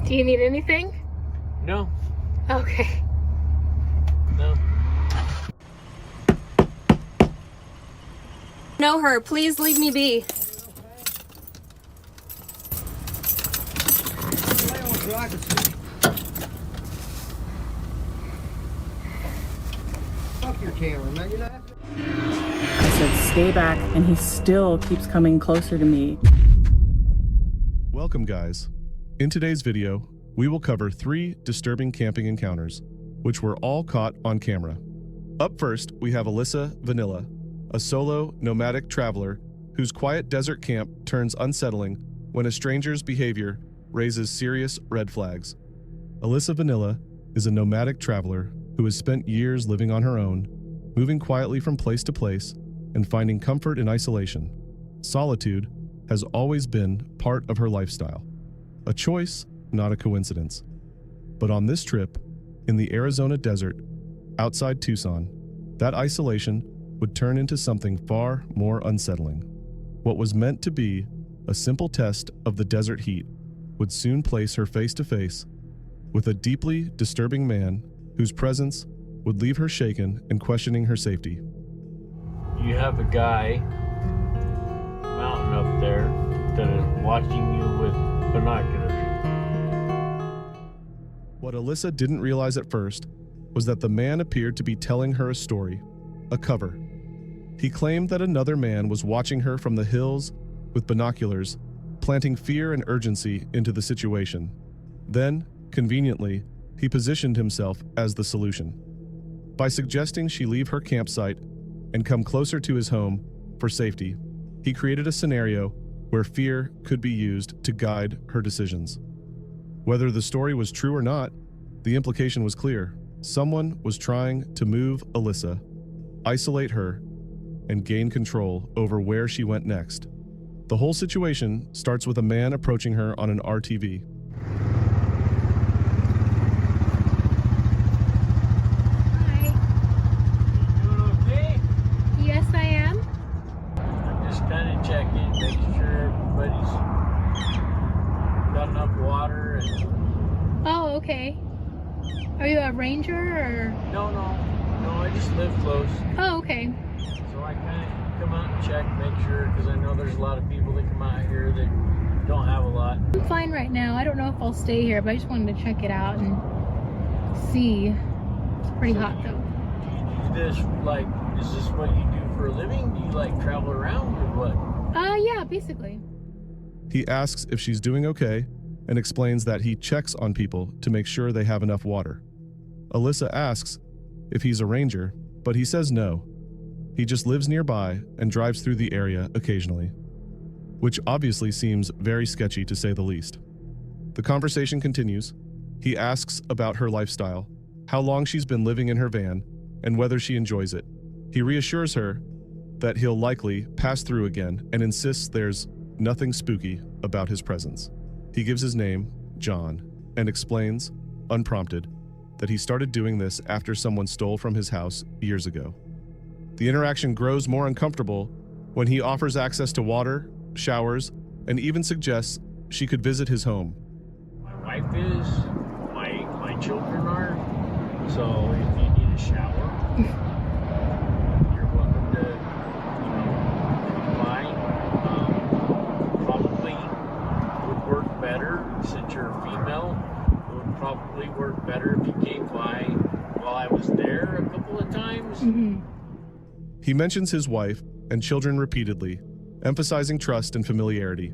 Do you need anything? No. Okay. No. Know her. Please leave me be. Fuck your camera, man. You're not. I said, stay back, and he still keeps coming closer to me. Welcome, guys. In today's video, we will cover 3 disturbing camping encounters, which were all caught on camera. Up first, we have Alyssa Vanilla, a solo, nomadic traveler whose quiet desert camp turns unsettling when a stranger's behavior raises serious red flags. Alyssa Vanilla is a nomadic traveler who has spent years living on her own, moving quietly from place to place, and finding comfort in isolation. Solitude has always been part of her lifestyle. A choice, not a coincidence. But on this trip, in the Arizona desert, outside Tucson, that isolation would turn into something far more unsettling. What was meant to be a simple test of the desert heat would soon place her face to face with a deeply disturbing man whose presence would leave her shaken and questioning her safety. You have a guy mountain up there that is watching you with binoculars. What Alyssa didn't realize at first was that the man appeared to be telling her a story, a cover. He claimed that another man was watching her from the hills with binoculars, planting fear and urgency into the situation. Then, conveniently, he positioned himself as the solution. By suggesting she leave her campsite and come closer to his home for safety, he created a scenario where fear could be used to guide her decisions. Whether the story was true or not, the implication was clear. Someone was trying to move Alyssa, isolate her, and gain control over where she went next. The whole situation starts with a man approaching her on an RTV. Hi. Doing okay? Yes, I am. I'm just kind of checking, making sure everybody's got enough water and... Oh, okay. Are you a ranger or? No, I just live close. Oh, okay. So I kind of come out and check, make sure, because I know there's a lot of people that come out here that don't have a lot. I'm fine right now. I don't know if I'll stay here, but I just wanted to check it out and see. It's pretty hot though. Do you do this, like, is this what you do for a living? Do you, like, travel around or what? Yeah, basically. He asks if she's doing okay and explains that he checks on people to make sure they have enough water. Alyssa asks if he's a ranger, but he says no. He just lives nearby and drives through the area occasionally, which obviously seems very sketchy to say the least. The conversation continues. He asks about her lifestyle, how long she's been living in her van, and whether she enjoys it. He reassures her that he'll likely pass through again and insists there's nothing spooky about his presence. He gives his name, John, and explains, unprompted, that he started doing this after someone stole from his house years ago. The interaction grows more uncomfortable when he offers access to water, showers, and even suggests she could visit his home. My wife is, my children are, so if you need a shower, you're welcome to, come by. Probably would work better, since you're a female, it would probably work better if you came by while I was there a couple of times. Mm-hmm. He mentions his wife and children repeatedly, emphasizing trust and familiarity.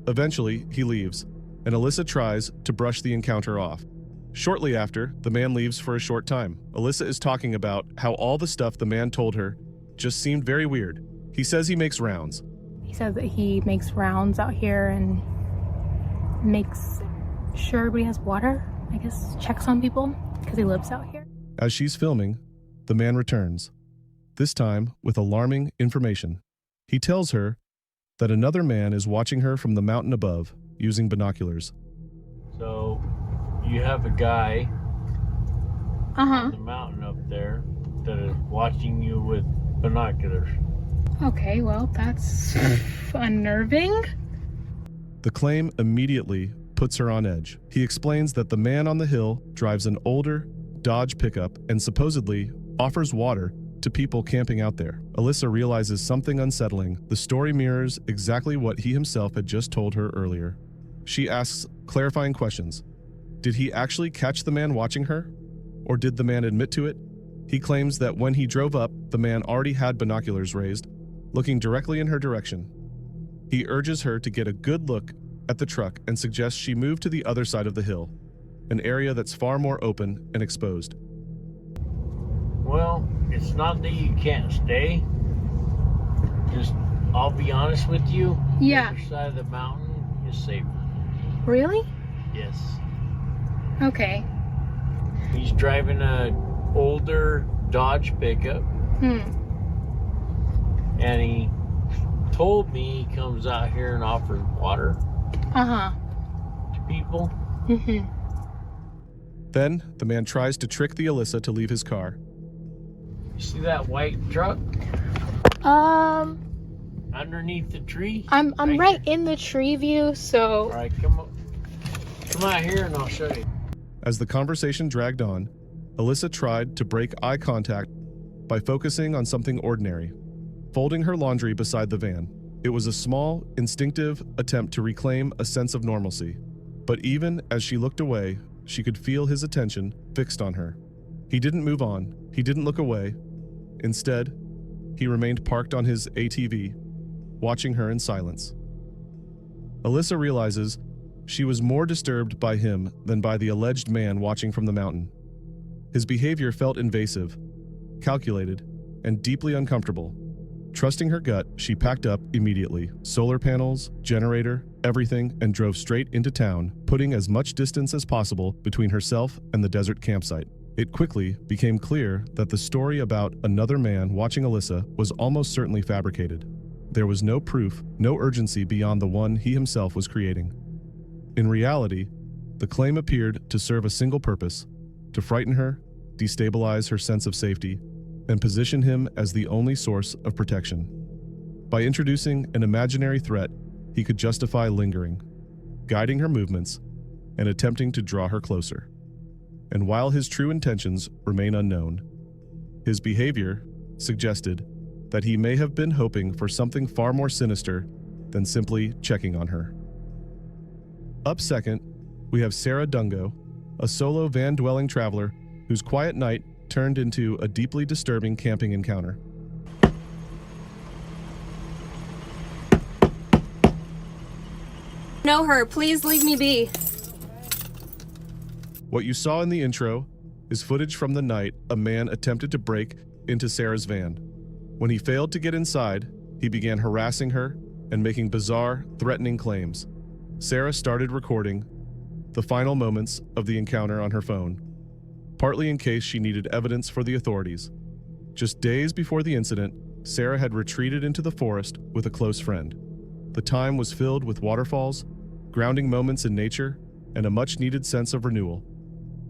Eventually, he leaves, and Alyssa tries to brush the encounter off. Shortly after, the man leaves for a short time. Alyssa is talking about how all the stuff the man told her just seemed very weird. He says he makes rounds. He says that he makes rounds out here and makes sure everybody has water. I guess checks on people because he lives out here. As she's filming, the man returns, this time with alarming information. He tells her that another man is watching her from the mountain above using binoculars. So you have a guy on the Uh-huh. mountain up there that is watching you with binoculars. Okay, well, that's unnerving. The claim immediately puts her on edge. He explains that the man on the hill drives an older Dodge pickup and supposedly offers water to people camping out there. Alyssa realizes something unsettling. The story mirrors exactly what he himself had just told her earlier. She asks clarifying questions. Did he actually catch the man watching her? Or did the man admit to it? He claims that when he drove up, the man already had binoculars raised, looking directly in her direction. He urges her to get a good look at the truck and suggests she move to the other side of the hill, an area that's far more open and exposed. Well, it's not that you can't stay. Just, I'll be honest with you. Yeah. The other side of the mountain is safer. Really? Yes. Okay. He's driving a older Dodge pickup. And he told me he comes out here and offers water to people. Then, the man tries to trick the Alyssa to leave his car. You see that white truck underneath the tree? I'm right in the tree view, so. All right, come out here and I'll show you. As the conversation dragged on, Alyssa tried to break eye contact by focusing on something ordinary, folding her laundry beside the van. It was a small, instinctive attempt to reclaim a sense of normalcy. But even as she looked away, she could feel his attention fixed on her. He didn't move on. He didn't look away. Instead, he remained parked on his ATV, watching her in silence. Alyssa realizes she was more disturbed by him than by the alleged man watching from the mountain. His behavior felt invasive, calculated, and deeply uncomfortable. Trusting her gut, she packed up immediately. Solar panels, generator, everything, and drove straight into town, putting as much distance as possible between herself and the desert campsite. It quickly became clear that the story about another man watching Alyssa was almost certainly fabricated. There was no proof, no urgency beyond the one he himself was creating. In reality, the claim appeared to serve a single purpose: to frighten her, destabilize her sense of safety, and position him as the only source of protection. By introducing an imaginary threat, he could justify lingering, guiding her movements, and attempting to draw her closer. And while his true intentions remain unknown, his behavior suggested that he may have been hoping for something far more sinister than simply checking on her. Up second, we have Sarah Dungo, a solo van-dwelling traveler whose quiet night turned into a deeply disturbing camping encounter. Know her, please leave me be. What you saw in the intro is footage from the night a man attempted to break into Sarah's van. When he failed to get inside, he began harassing her and making bizarre, threatening claims. Sarah started recording the final moments of the encounter on her phone, partly in case she needed evidence for the authorities. Just days before the incident, Sarah had retreated into the forest with a close friend. The time was filled with waterfalls, grounding moments in nature, and a much-needed sense of renewal.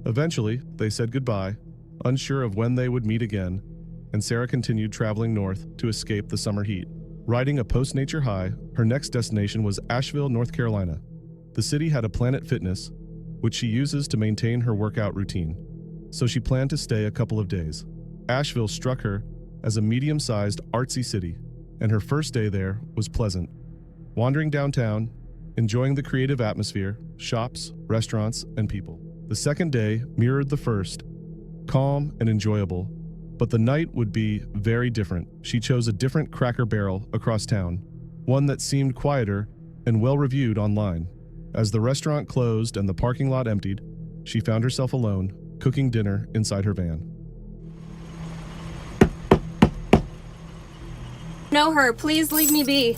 Eventually, they said goodbye, unsure of when they would meet again, and Sarah continued traveling north to escape the summer heat. Riding a post-nature high, her next destination was Asheville, North Carolina. The city had a Planet Fitness, which she uses to maintain her workout routine, so she planned to stay a couple of days. Asheville struck her as a medium-sized, artsy city, and her first day there was pleasant. Wandering downtown, enjoying the creative atmosphere, shops, restaurants, and people. The second day mirrored the first, calm and enjoyable, but the night would be very different. She chose a different Cracker Barrel across town, one that seemed quieter and well-reviewed online. As the restaurant closed and the parking lot emptied, she found herself alone, cooking dinner inside her van. Know her, please leave me be.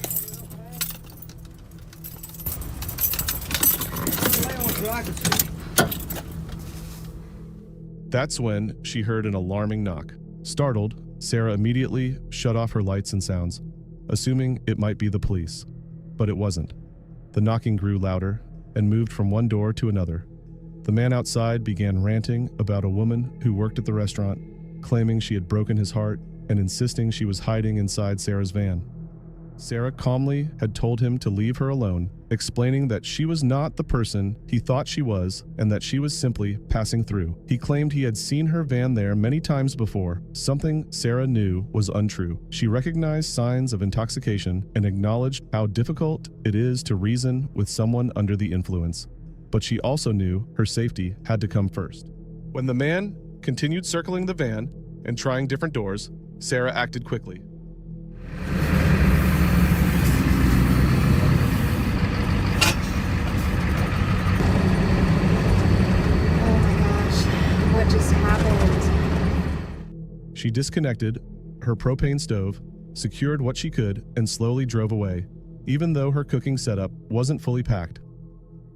That's when she heard an alarming knock. Startled, Sarah immediately shut off her lights and sounds, assuming it might be the police. But it wasn't. The knocking grew louder and moved from one door to another. The man outside began ranting about a woman who worked at the restaurant, claiming she had broken his heart and insisting she was hiding inside Sarah's van. Sarah calmly had told him to leave her alone, explaining that she was not the person he thought she was and that she was simply passing through. He claimed he had seen her van there many times before, something Sarah knew was untrue. She recognized signs of intoxication and acknowledged how difficult it is to reason with someone under the influence. But she also knew her safety had to come first. When the man continued circling the van and trying different doors, Sarah acted quickly. What just happened? She disconnected her propane stove, secured what she could, and slowly drove away, even though her cooking setup wasn't fully packed.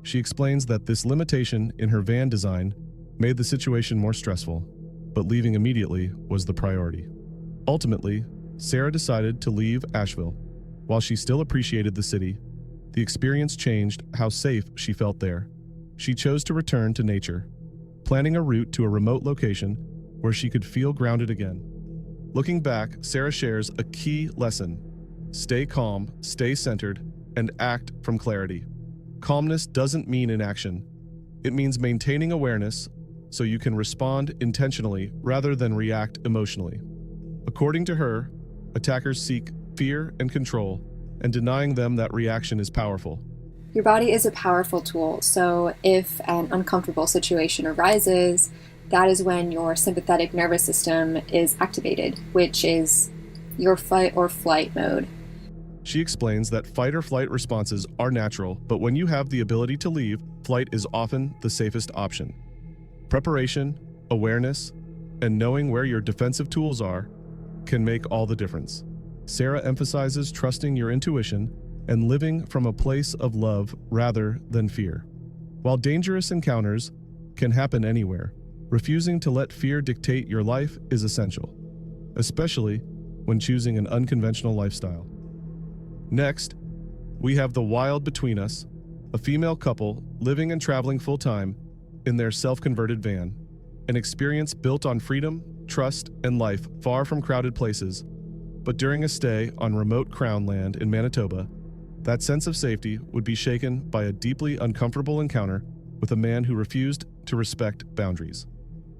She explains that this limitation in her van design made the situation more stressful, but leaving immediately was the priority. Ultimately, Sarah decided to leave Asheville. While she still appreciated the city, the experience changed how safe she felt there. She chose to return to nature, planning a route to a remote location where she could feel grounded again. Looking back, Sarah shares a key lesson: stay calm, stay centered, and act from clarity. Calmness doesn't mean inaction. It means maintaining awareness so you can respond intentionally rather than react emotionally. According to her, attackers seek fear and control, and denying them that reaction is powerful. Your body is a powerful tool, so if an uncomfortable situation arises, that is when your sympathetic nervous system is activated, which is your fight or flight mode. She explains that fight or flight responses are natural, but when you have the ability to leave, flight is often the safest option. Preparation, awareness, and knowing where your defensive tools are can make all the difference. Sarah emphasizes trusting your intuition and living from a place of love rather than fear. While dangerous encounters can happen anywhere, refusing to let fear dictate your life is essential, especially when choosing an unconventional lifestyle. Next, we have the wild between us, a female couple living and traveling full-time in their self-converted van, an experience built on freedom, trust, and life far from crowded places. But during a stay on remote Crown land in Manitoba, that sense of safety would be shaken by a deeply uncomfortable encounter with a man who refused to respect boundaries.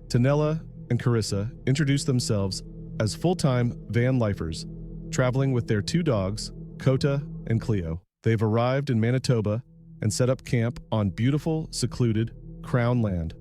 Tanella and Carissa introduced themselves as full-time van lifers, traveling with their 2 dogs, Kota and Cleo. They've arrived in Manitoba and set up camp on beautiful, secluded Crown land,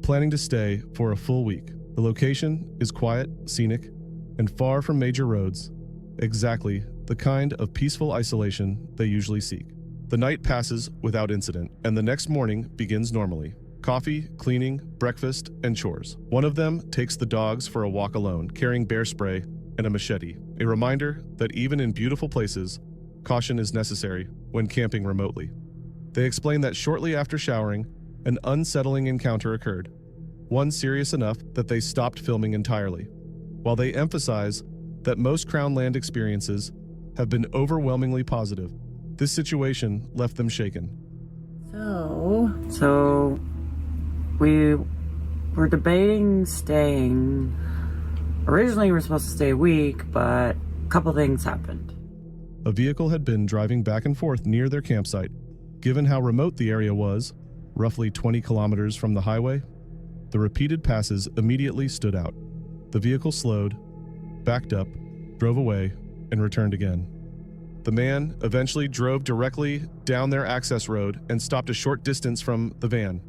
planning to stay for a full week. The location is quiet, scenic, and far from major roads, exactly the kind of peaceful isolation they usually seek. The night passes without incident, and the next morning begins normally. Coffee, cleaning, breakfast, and chores. One of them takes the dogs for a walk alone, carrying bear spray and a machete, a reminder that even in beautiful places, caution is necessary when camping remotely. They explain that shortly after showering, an unsettling encounter occurred, one serious enough that they stopped filming entirely. While they emphasize that most Crown land experiences have been overwhelmingly positive, this situation left them shaken. So we were debating staying. Originally we were supposed to stay a week, but a couple things happened. A vehicle had been driving back and forth near their campsite. Given how remote the area was, roughly 20 kilometers from the highway, the repeated passes immediately stood out. The vehicle slowed, backed up, drove away, and returned again. The man eventually drove directly down their access road and stopped a short distance from the van.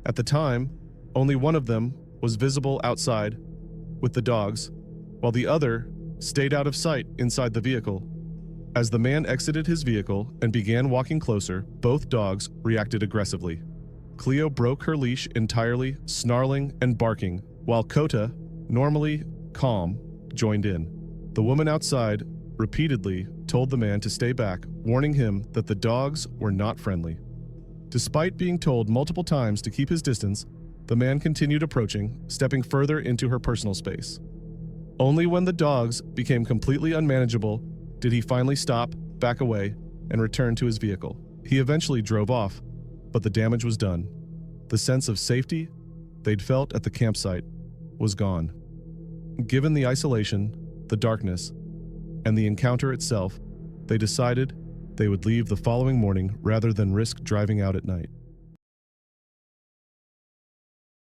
At the time, only one of them was visible outside with the dogs, while the other stayed out of sight inside the vehicle. As the man exited his vehicle and began walking closer, both dogs reacted aggressively. Cleo broke her leash entirely, snarling and barking, while Kota, normally calm, joined in. The woman outside repeatedly told the man to stay back, warning him that the dogs were not friendly. Despite being told multiple times to keep his distance, the man continued approaching, stepping further into her personal space. Only when the dogs became completely unmanageable did he finally stop, back away, and return to his vehicle. He eventually drove off, but the damage was done. The sense of safety they'd felt at the campsite was gone. Given the isolation, the darkness, and the encounter itself, they decided they would leave the following morning rather than risk driving out at night.